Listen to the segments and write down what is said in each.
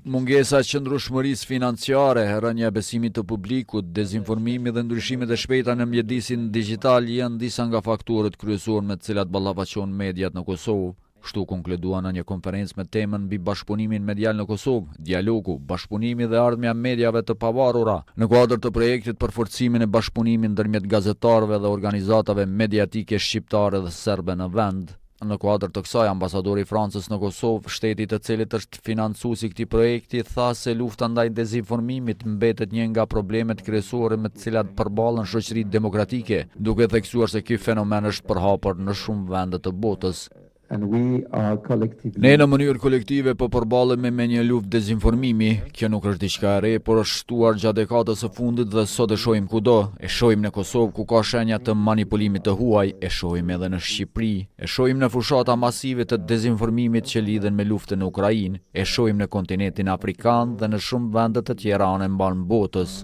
Mungesa e qëndrueshmërisë financiare, rënja e besimit të publikut, dezinformimi dhe ndryshimet e shpejta në mjedisin digjital janë disa nga faktorët kryesorë me të cilat ballafaqohen mediat në Kosovë. Kështu konkludua në një konferencë me temën mbi bashkëpunimin medial në Kosovë, dialogu, bashkëpunimi dhe ardhmja e mediave të pavarura, në kuadër të projektit për forcimin e bashkëpunimit ndërmjet gazetarëve dhe organizatave mediatike shqiptare dhe serbe në vend. Në kuadër të kësaj, ambasadori i Francës në Kosovë, shteti i cilit është financuesi i këtij projekti, tha se lufta ndaj dezinformimit mbetet një nga problemet kryesore me të cilat përballen shoqëritë demokratike, duke theksuar se ky fenomen është përhapur në shumë vende të botës. Ne në mënyrë kolektive po përballemi me një luftë dezinformimi. Kjo nuk është diçka e re, por është shtuar gjatë dekadës së fundit dhe sot e shohim kudo. E shohim në Kosovë ku ka shenja të manipulimit të huaj, e shohim edhe në Shqipëri, e shohim në fushata masive të dezinformimit që lidhen me luftën në Ukrainë, e shohim në kontinentin afrikan dhe në shumë vende të tjera anë mban botës.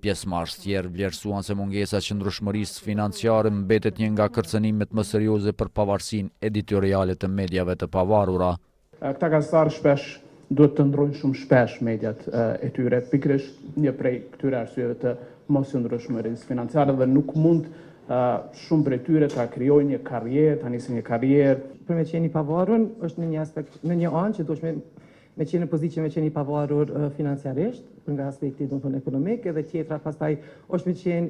Pjesëmarrës tjerë vlerësuan se mungesa e qëndrueshmërisë financiare mbetet një nga kërcënimet më serioze për pavarësinë editoriale të mediave të pavarura. Këta gazetarë shpesh duhet të ndrojnë shumë shpesh mediat e tyre, pikërisht një prej këtyre arsyeve të mos qëndrueshmërisë financiare dhe nuk mund shumë prej tyre ta krijojnë një karrierë, ta nisin një karrierë. Për me qenë i pavarur është në një aspekt, në një anë që duhet me qenë në pozicion me qenë i pavarur financiarisht, nga aspekti ekonomik, edhe tjetra pastaj është me qenë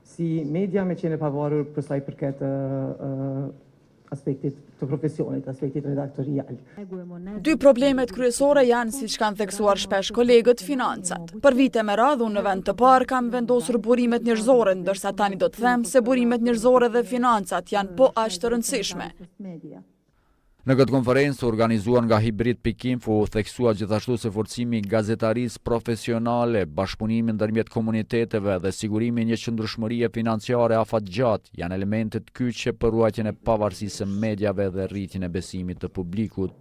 si media me qenë i pavarur për sa i përket aspektit të profesionit, aspektit redaktorial. Dy problemet kryesore janë, siç kanë theksuar shpesh kolegët, financat. Për vite me radhë, unë në vend të parë kam vendosur burimet njerëzore, ndërsa tani do të them se burimet njerëzore dhe financat janë po aq të rëndësishme. Në këtë konferencë organizuar nga Hibrid.info u theksua gjithashtu se forcimi i gazetarisë profesionale, bashkëpunimi ndërmjet komuniteteve dhe sigurimi një qëndrueshmërie financiare afatgjatë janë elementet kyçe për ruajtjen e pavarësisë së mediave dhe rritjen e besimit të publikut.